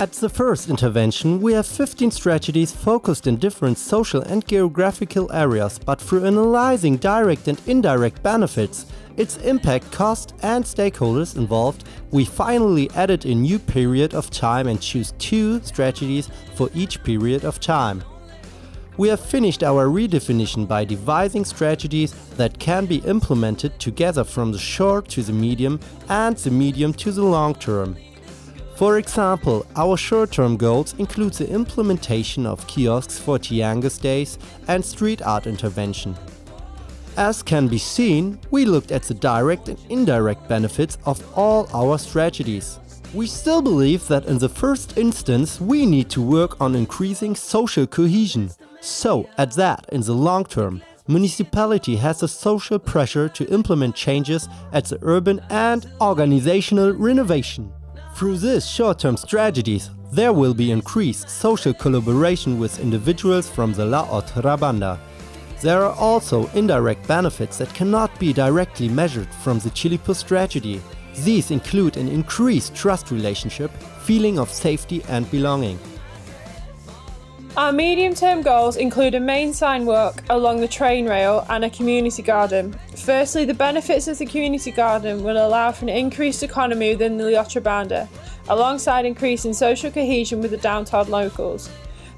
At the first intervention, we have 15 strategies focused in different social and geographical areas, but through analyzing direct and indirect benefits, its impact, cost and stakeholders involved, we finally added a new period of time and choose 2 strategies for each period of time. We have finished our redefinition by devising strategies that can be implemented together from the short to the medium and the medium to the long term. For example, our short-term goals include the implementation of kiosks for Tianguis days and street art intervention. As can be seen, we looked at the direct and indirect benefits of all our strategies. We still believe that in the first instance we need to work on increasing social cohesion. So, at that, in the long term, municipality has a social pressure to implement changes at the urban and organizational renovation. Through these short-term strategies, there will be increased social collaboration with individuals from the La Otra Banda. There are also indirect benefits that cannot be directly measured from the Chillipus strategy. These include an increased trust relationship, feeling of safety and belonging. Our medium-term goals include a main sign walk along the train rail and a community garden. Firstly, the benefits of the community garden will allow for an increased economy within the La Otra Banda, alongside increasing social cohesion with the downtown locals.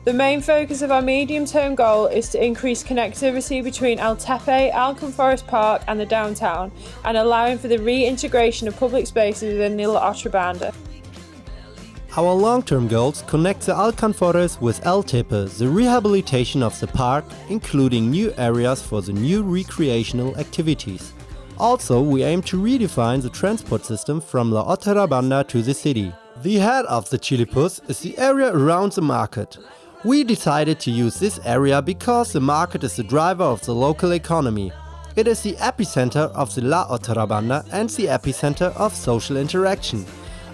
The main focus of our medium-term goal is to increase connectivity between El Tepe, Alcan Forest Park and the downtown, and allowing for the reintegration of public spaces within the La Otra Banda. Our long-term goals connect the Alcan Forest with El Tepe, the rehabilitation of the park, including new areas for the new recreational activities. Also, we aim to redefine the transport system from La Otra Banda to the city. The head of the Chillipus is the area around the market. We decided to use this area because the market is the driver of the local economy. It is the epicenter of the La Otra Banda and the epicenter of social interaction.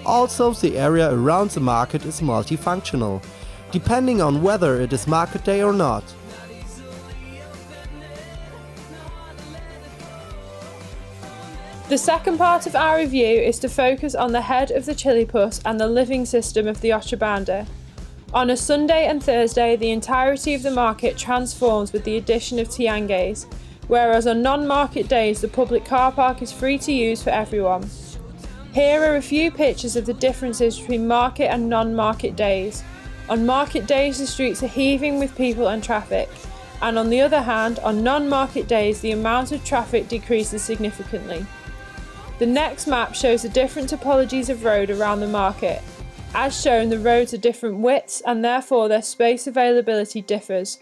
Also, the area around the market is multifunctional, depending on whether it is market day or not. The second part of our review is to focus on the head of the Chillipus and the living system of the Otra Banda. On a Sunday and Thursday, the entirety of the market transforms with the addition of tianguis, whereas on non-market days the public car park is free to use for everyone. Here are a few pictures of the differences between market and non-market days. On market days the streets are heaving with people and traffic, and on the other hand, on non-market days the amount of traffic decreases significantly. The next map shows the different topologies of road around the market. As shown, the roads are different widths and therefore their space availability differs.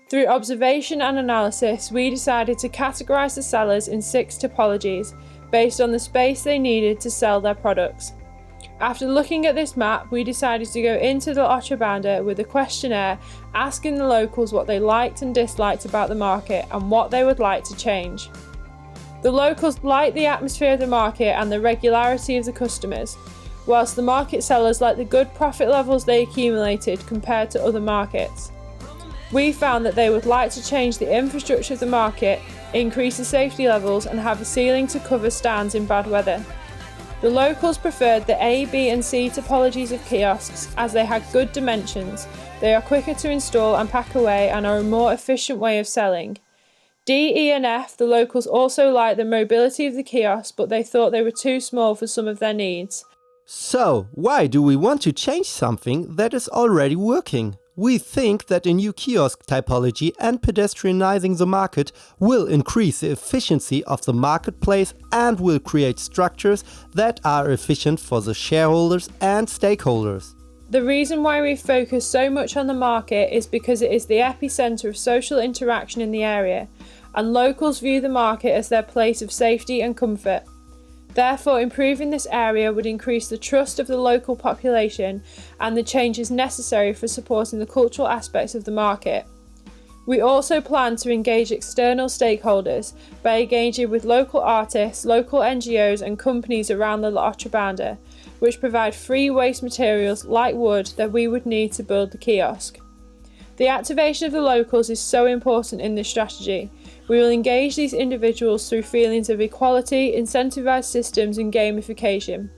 Through observation and analysis, we decided to categorise the sellers in 6 topologies, based on the space they needed to sell their products. After looking at this map, we decided to go into the Otra Banda with a questionnaire asking the locals what they liked and disliked about the market and what they would like to change. The locals liked the atmosphere of the market and the regularity of the customers, whilst the market sellers liked the good profit levels they accumulated compared to other markets. We found that they would like to change the infrastructure of the market, increase the safety levels and have a ceiling to cover stands in bad weather. The locals preferred the A, B and C topologies of kiosks as they had good dimensions, they are quicker to install and pack away and are a more efficient way of selling. D, E and F, the locals also liked the mobility of the kiosks, but they thought they were too small for some of their needs. So, why do we want to change something that is already working? We think that a new kiosk typology and pedestrianizing the market will increase the efficiency of the marketplace and will create structures that are efficient for the shareholders and stakeholders. The reason why we focus so much on the market is because it is the epicenter of social interaction in the area, and locals view the market as their place of safety and comfort. Therefore, improving this area would increase the trust of the local population and the changes necessary for supporting the cultural aspects of the market. We also plan to engage external stakeholders by engaging with local artists, local NGOs and companies around the La Otra Banda, which provide free waste materials like wood that we would need to build the kiosk. The activation of the locals is so important in this strategy. We will engage these individuals through feelings of equality, incentivised systems and gamification.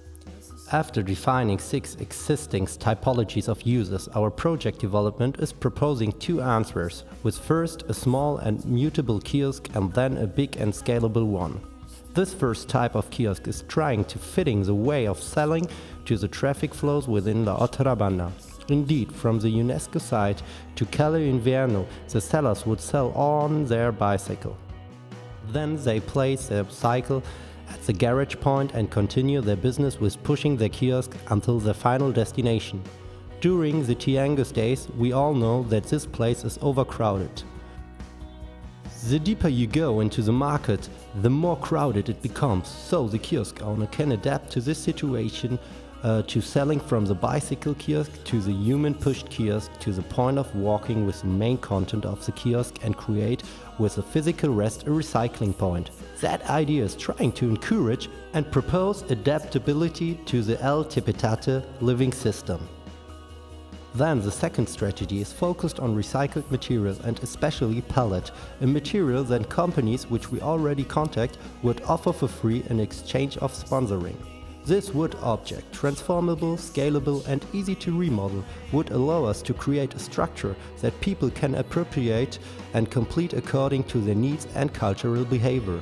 After defining 6 existing typologies of users, our project development is proposing 2 answers, with first a small and mutable kiosk and then a big and scalable one. This first type of kiosk is trying to fitting the way of selling to the traffic flows within the Otrabanda. Indeed, from the UNESCO site to Calle Inverno, the sellers would sell on their bicycle. Then they place their cycle at the garage point and continue their business with pushing their kiosk until their final destination. During the Tianguis days, we all know that this place is overcrowded. The deeper you go into the market, the more crowded it becomes, so the kiosk owner can adapt to this situation to selling from the bicycle kiosk to the human-pushed kiosk to the point of walking with the main content of the kiosk and create with the physical rest a recycling point. That idea is trying to encourage and propose adaptability to the El Tipitate living system. Then the second strategy is focused on recycled materials and especially pellet, a material that companies which we already contact would offer for free in exchange of sponsoring. This wood object, transformable, scalable and easy to remodel, would allow us to create a structure that people can appropriate and complete according to their needs and cultural behavior.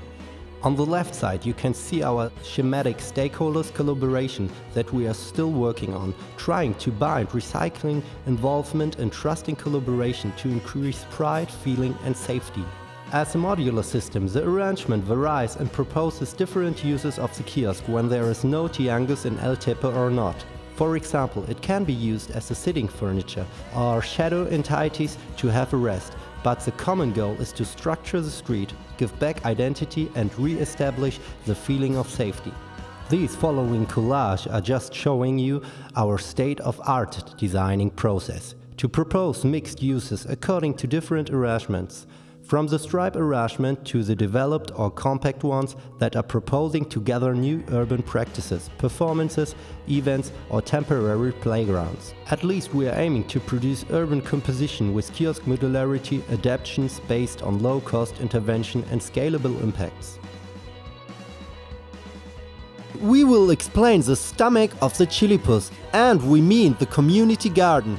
On the left side you can see our schematic stakeholders collaboration that we are still working on, trying to bind recycling, involvement and trusting collaboration to increase pride, feeling and safety. As a modular system, the arrangement varies and proposes different uses of the kiosk when there is no Tianguis in El Tepe or not. For example, it can be used as a sitting furniture or shadow entities to have a rest, but the common goal is to structure the street, give back identity and re-establish the feeling of safety. These following collage are just showing you our state-of-art designing process to propose mixed uses according to different arrangements. From the stripe arrangement to the developed or compact ones that are proposing to gather new urban practices, performances, events or temporary playgrounds. At least we are aiming to produce urban composition with kiosk modularity adaptations based on low-cost intervention and scalable impacts. We will explain the stomach of the Chillipus, and we mean the community garden.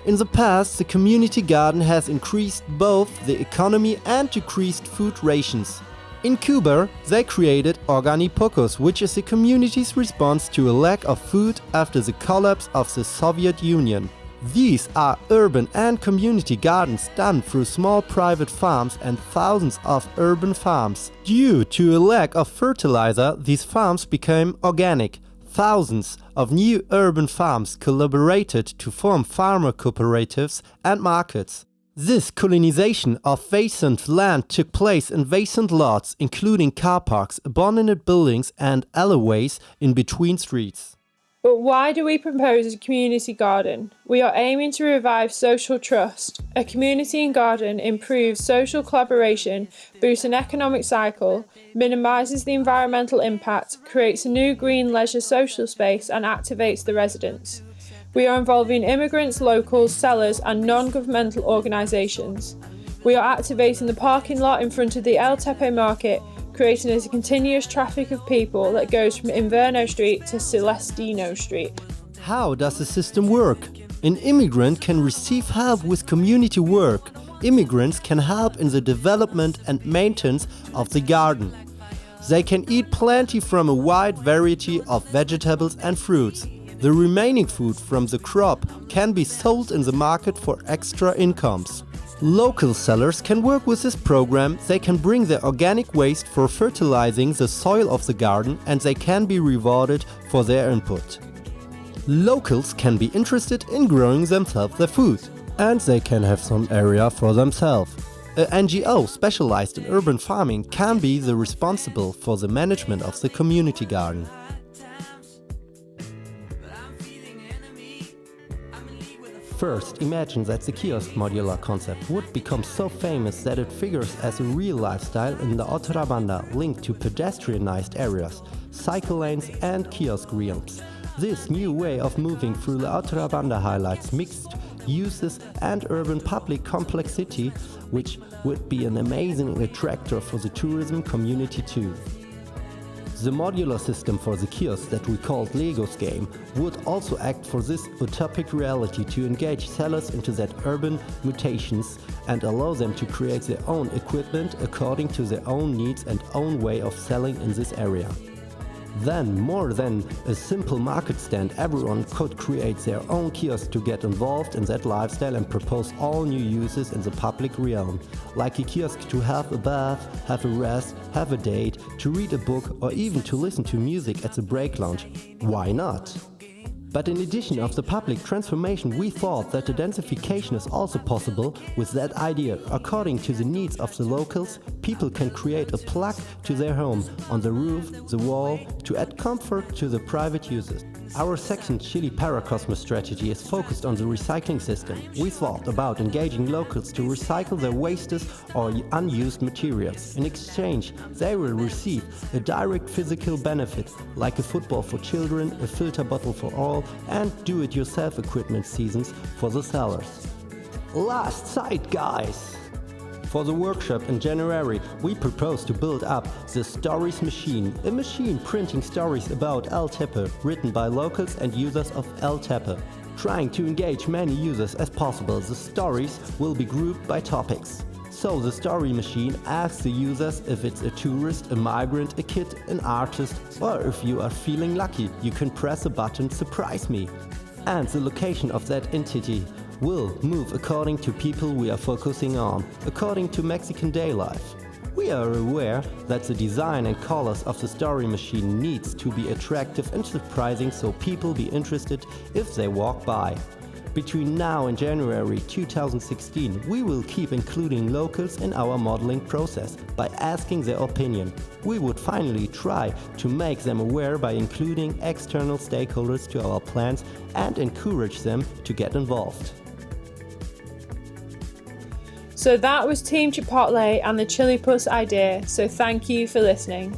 In the past, the community garden has increased both the economy and decreased food rations. In Cuba, they created Organipocos, which is the community's response to a lack of food after the collapse of the Soviet Union. These are urban and community gardens done through small private farms and thousands of urban farms. Due to a lack of fertilizer, these farms became organic. Thousands of new urban farms collaborated to form farmer cooperatives and markets. This colonization of vacant land took place in vacant lots, including car parks, abandoned buildings and alleyways in between streets. But why do we propose a community garden? We are aiming to revive social trust. A community garden improves social collaboration, boosts an economic cycle, minimises the environmental impact, creates a new green leisure social space and activates the residents. We are involving immigrants, locals, sellers and non-governmental organisations. We are activating the parking lot in front of the El Tepe market, creating a continuous traffic of people that goes from Inverno Street to Celestino Street. How does the system work? An immigrant can receive help with community work. Immigrants can help in the development and maintenance of the garden. They can eat plenty from a wide variety of vegetables and fruits. The remaining food from the crop can be sold in the market for extra incomes. Local sellers can work with this program. They can bring their organic waste for fertilizing the soil of the garden and they can be rewarded for their input. Locals can be interested in growing themselves their food and they can have some area for themselves. A NGO specialized in urban farming can be the responsible for the management of the community garden. First, imagine that the kiosk modular concept would become so famous that it figures as a real lifestyle in the Otrabanda linked to pedestrianized areas, cycle lanes and kiosk realms. This new way of moving through the Otrabanda highlights mixed uses and urban public complexity, which would be an amazing attractor for the tourism community too. The modular system for the kiosk that we called Lego's game would also act for this utopic reality to engage sellers into that urban mutations and allow them to create their own equipment according to their own needs and own way of selling in this area. Then, more than a simple market stand, everyone could create their own kiosk to get involved in that lifestyle and propose all new uses in the public realm, like a kiosk to have a bath, have a rest, have a date, to read a book or even to listen to music at the break lounge. Why not? But in addition of the public transformation, we thought that densification is also possible with that idea. According to the needs of the locals, people can create a plug to their home, on the roof, the wall, to add comfort to the private users. Our second Chili Paracosmos strategy is focused on the recycling system. We thought about engaging locals to recycle their wastes or unused materials. In exchange, they will receive a direct physical benefit, like a football for children, a filter bottle for all, and do-it-yourself equipment seasons for the sellers. Last sight, guys! For the workshop in January, we propose to build up the Stories Machine, a machine printing stories about El Tepe, written by locals and users of El Tepe. Trying to engage many users as possible, the stories will be grouped by topics. So the story machine asks the users if it's a tourist, a migrant, a kid, an artist, or if you are feeling lucky, you can press a button "Surprise me." And the location of that entity will move according to people we are focusing on, according to Mexican day life. We are aware that the design and colors of the story machine needs to be attractive and surprising so people be interested if they walk by. Between now and January 2016, we will keep including locals in our modeling process by asking their opinion. We would finally try to make them aware by including external stakeholders to our plans and encourage them to get involved. So that was Team Chipotle and the Chillipus idea, so thank you for listening.